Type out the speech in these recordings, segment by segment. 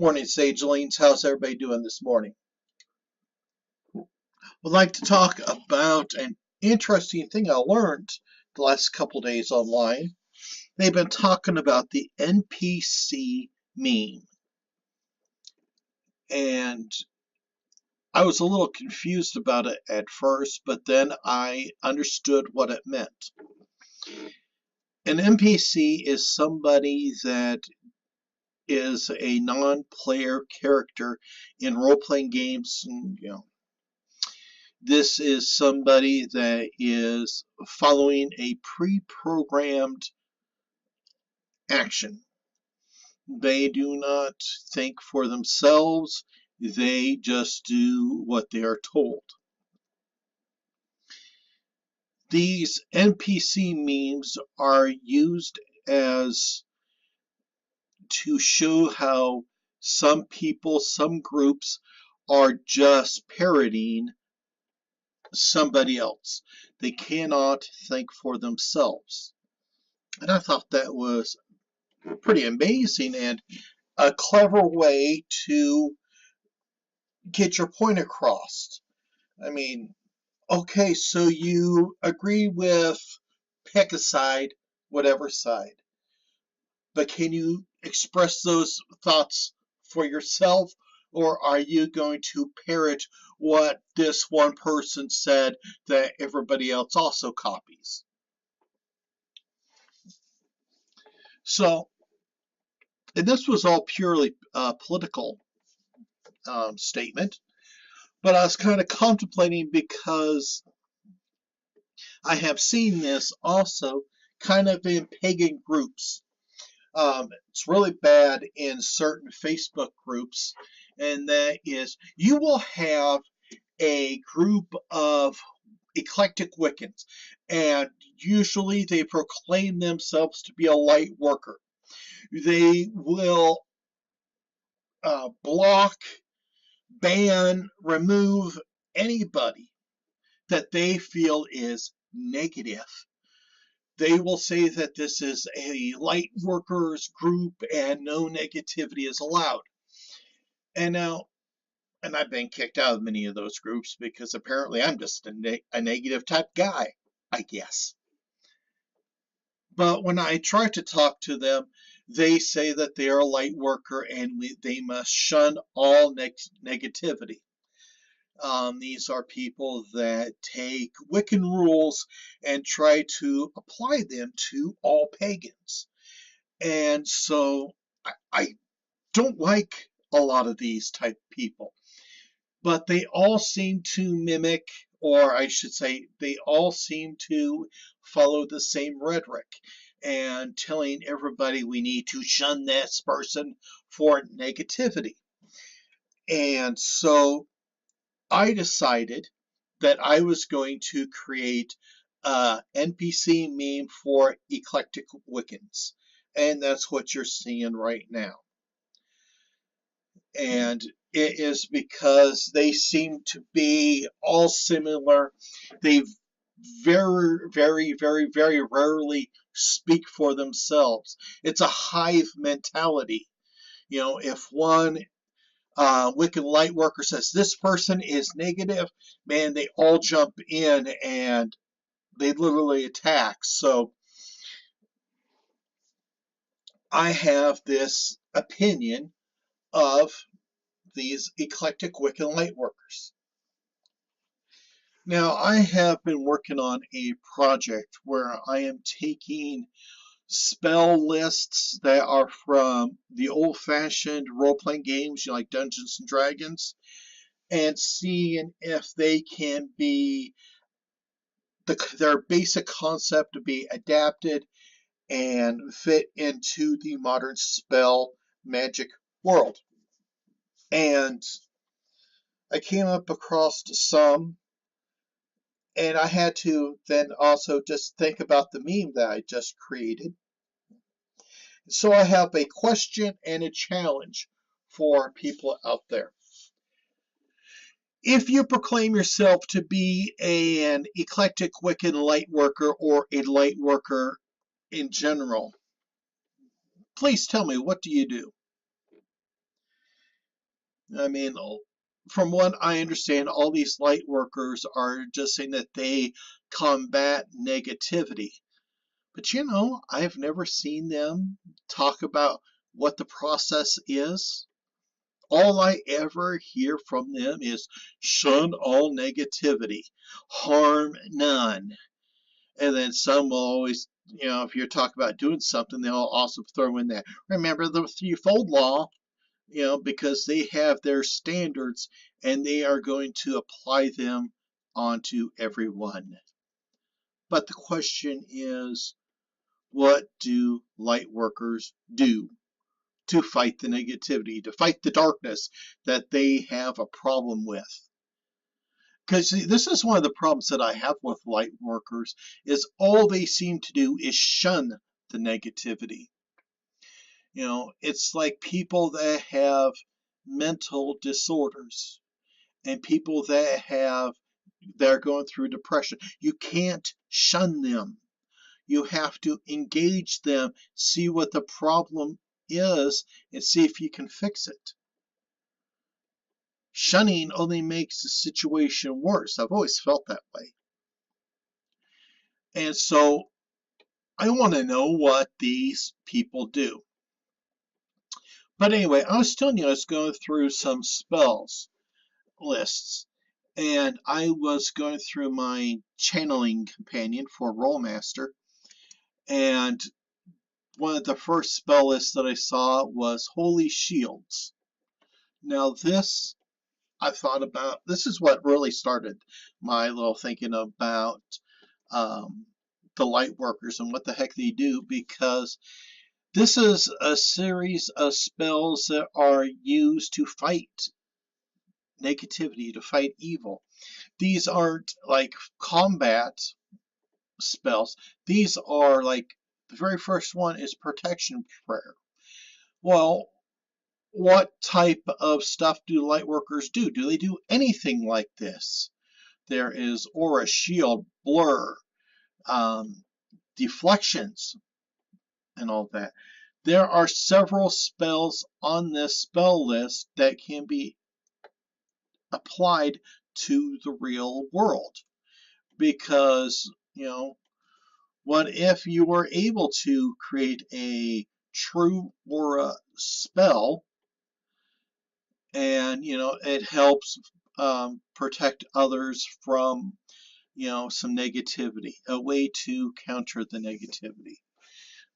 Morning, Sagelings. How's everybody doing this morning? Would like to talk about an interesting thing I learned the last couple days online. They've been talking about the NPC meme. And I was a little confused about it at first, but then I understood what it meant. An NPC is somebody that is a non-player character in role-playing games, and this is somebody that is following a pre-programmed action. They do not think for themselves, they just do what they are told. These NPC memes are used as to show how some people, some groups are just parodying somebody else. They cannot think for themselves. And I thought that was pretty amazing and a clever way to get your point across. I mean, okay, so you agree with pick a side, whatever side, but can you express those thoughts for yourself, or are you going to parrot what this one person said that everybody else also copies? So, and this was all purely political statement, but I was kind of contemplating because I have seen this also kind of in pagan groups. It's really bad in certain Facebook groups, and that is you will have a group of eclectic Wiccans, and usually they proclaim themselves to be a light worker. They will block, ban, remove anybody that they feel is negative. They will say that this is a light workers group and no negativity is allowed. And I've been kicked out of many of those groups because apparently I'm just a negative type guy, I guess. But when I try to talk to them, they say that they are a light worker and they must shun all negativity. These are people that take Wiccan rules and try to apply them to all pagans. And so I don't like a lot of these type people, but they all seem to mimic, or I should say, they all seem to follow the same rhetoric and telling everybody we need to shun this person for negativity. And so I decided that I was going to create a NPC meme for eclectic Wiccans. And that's what you're seeing right now. And it is because they seem to be all similar. They very, very, very, very rarely speak for themselves. It's a hive mentality. If one Wiccan Light worker says this person is negative, man, they all jump in and they literally attack. So I have this opinion of these eclectic Wiccan Light workers. Now, I have been working on a project where I am taking spell lists that are from the old-fashioned role-playing games, like Dungeons and Dragons, and seeing if they can be their basic concept to be adapted and fit into the modern spell magic world. And I came up across some, and I had to then also just think about the meme that I just created. So I have a question and a challenge for people out there. If you proclaim yourself to be an eclectic Wiccan light worker or a light worker in general, please tell me, what do you do? I mean, from what I understand, all these light workers are just saying that they combat negativity. But you know, I've never seen them talk about what the process is. All I ever hear from them is shun all negativity, harm none. And then some will always, you know, if you're talking about doing something, they'll also throw in that. Remember the threefold law, you know, because they have their standards and they are going to apply them onto everyone. But the question is, what do light workers do to fight the negativity, to fight the darkness that they have a problem with? Because this is one of the problems that I have with light workers is all they seem to do is shun the negativity. You know, it's like people that have mental disorders and people that are going through depression. You can't shun them. You have to engage them, see what the problem is, and see if you can fix it. Shunning only makes the situation worse. I've always felt that way. And so I want to know what these people do. But anyway, I was telling you I was going through some spells lists. And I was going through my channeling companion for Rollmaster. And one of the first spell lists that I saw was Holy Shields. Now this, I thought about, this is what really started my little thinking about the light workers and what the heck they do, because this is a series of spells that are used to fight negativity, to fight evil. These aren't like combat spells. These are like, the very first one is protection prayer. Well, what type of stuff do lightworkers do? Do they do anything like this? There is aura, shield, blur, deflections, and all that. There are several spells on this spell list that can be applied to the real world. Because, you know, what if you were able to create a true aura spell and, you know, it helps protect others from, you know, some negativity, a way to counter the negativity.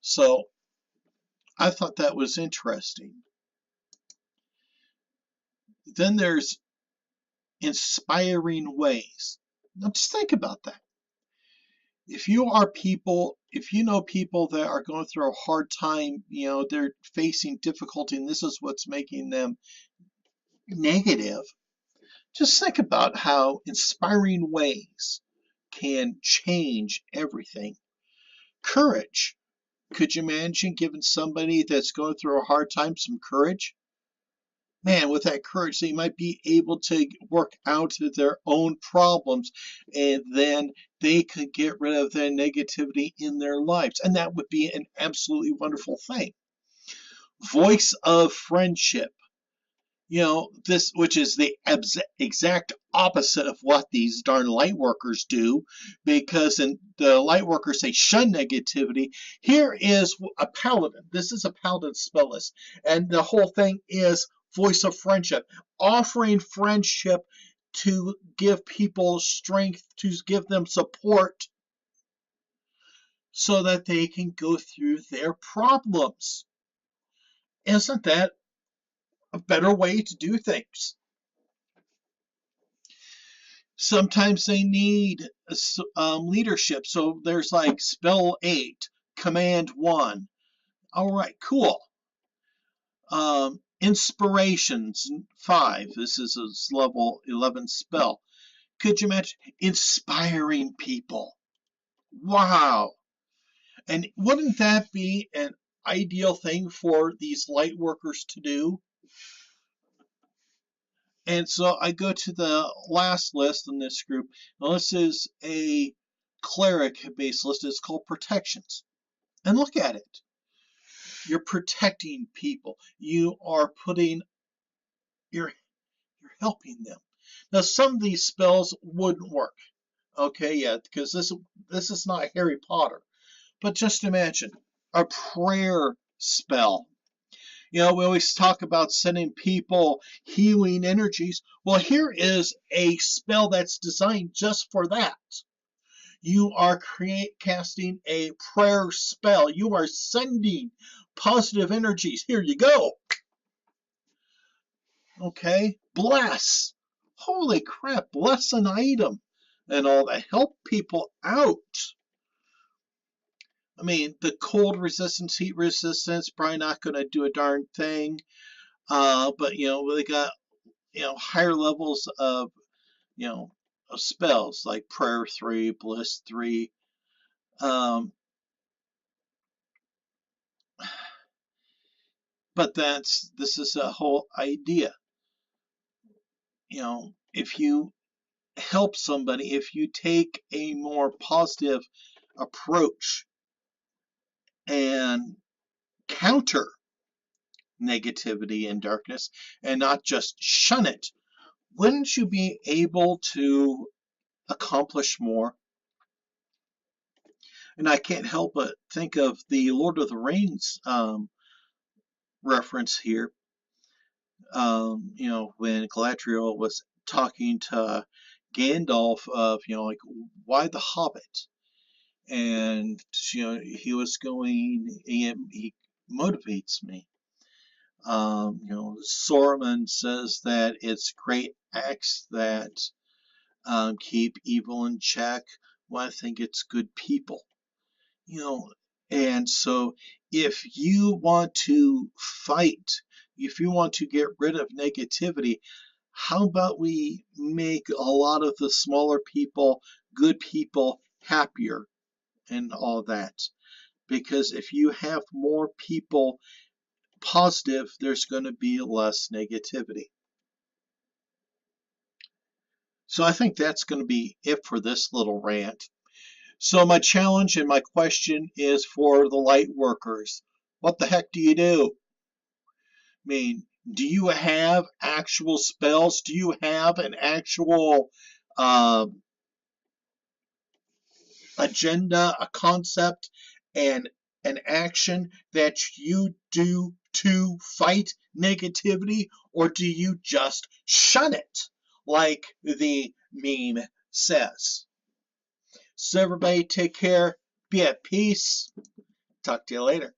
So I thought that was interesting. Then there's inspiring ways. Now just think about that. If you are people, if you know people that are going through a hard time, you know, they're facing difficulty and this is what's making them negative, just think about how inspiring ways can change everything. Courage. Could you imagine giving somebody that's going through a hard time some courage? Man, with that courage, they might be able to work out their own problems and then they could get rid of their negativity in their lives. And that would be an absolutely wonderful thing. Voice of friendship. You know, this, which is the exact opposite of what these darn light workers do, because in the light workers say shun negativity. Here is a paladin. This is a paladin spell list, and the whole thing is voice of friendship, offering friendship to give people strength, to give them support so that they can go through their problems. Isn't that a better way to do things? Sometimes they need leadership. So there's like spell 8, command 1. All right, cool. Inspirations 5. This is a level 11 spell. Could you imagine inspiring people? Wow. And wouldn't that be an ideal thing for these light workers to do? And so I go to the last list in this group. Now this is a cleric-based list. It's called protections. And look at it. You're protecting people. You are putting your helping them. Now, some of these spells wouldn't work. Okay, yeah, because this is not Harry Potter. But just imagine a prayer spell. You know, we always talk about sending people healing energies. Well, here is a spell that's designed just for that. You are casting a prayer spell. You are sending positive energies. Here you go. Okay, bless. Holy crap, bless an item and all that. Help people out. I mean, the cold resistance, heat resistance, probably not going to do a darn thing. But, you know, they got, you know, higher levels of, you know, of spells like Prayer 3, Bliss 3. Um, but this is a whole idea. You know, if you help somebody, if you take a more positive approach and counter negativity and darkness and not just shun it, wouldn't you be able to accomplish more? And I can't help but think of the Lord of the Rings reference here. You know, when Galadriel was talking to Gandalf of, you know, like, why the Hobbit? And, you know, he was going, he motivates me. You know, Saruman says that it's great acts that keep evil in check. Well, I think it's good people. You know, and so if you want to fight, if you want to get rid of negativity, how about we make a lot of the smaller people, good people, happier and all that? Because if you have more people positive, there's going to be less negativity. So I think that's going to be it for this little rant. So my challenge and my question is for the light workers. What the heck do you do? I mean, do you have actual spells? Do you have an actual agenda, a concept, and an action that you do to fight negativity? Or do you just shun it like the meme says? So everybody take care, be at peace. Talk to you later.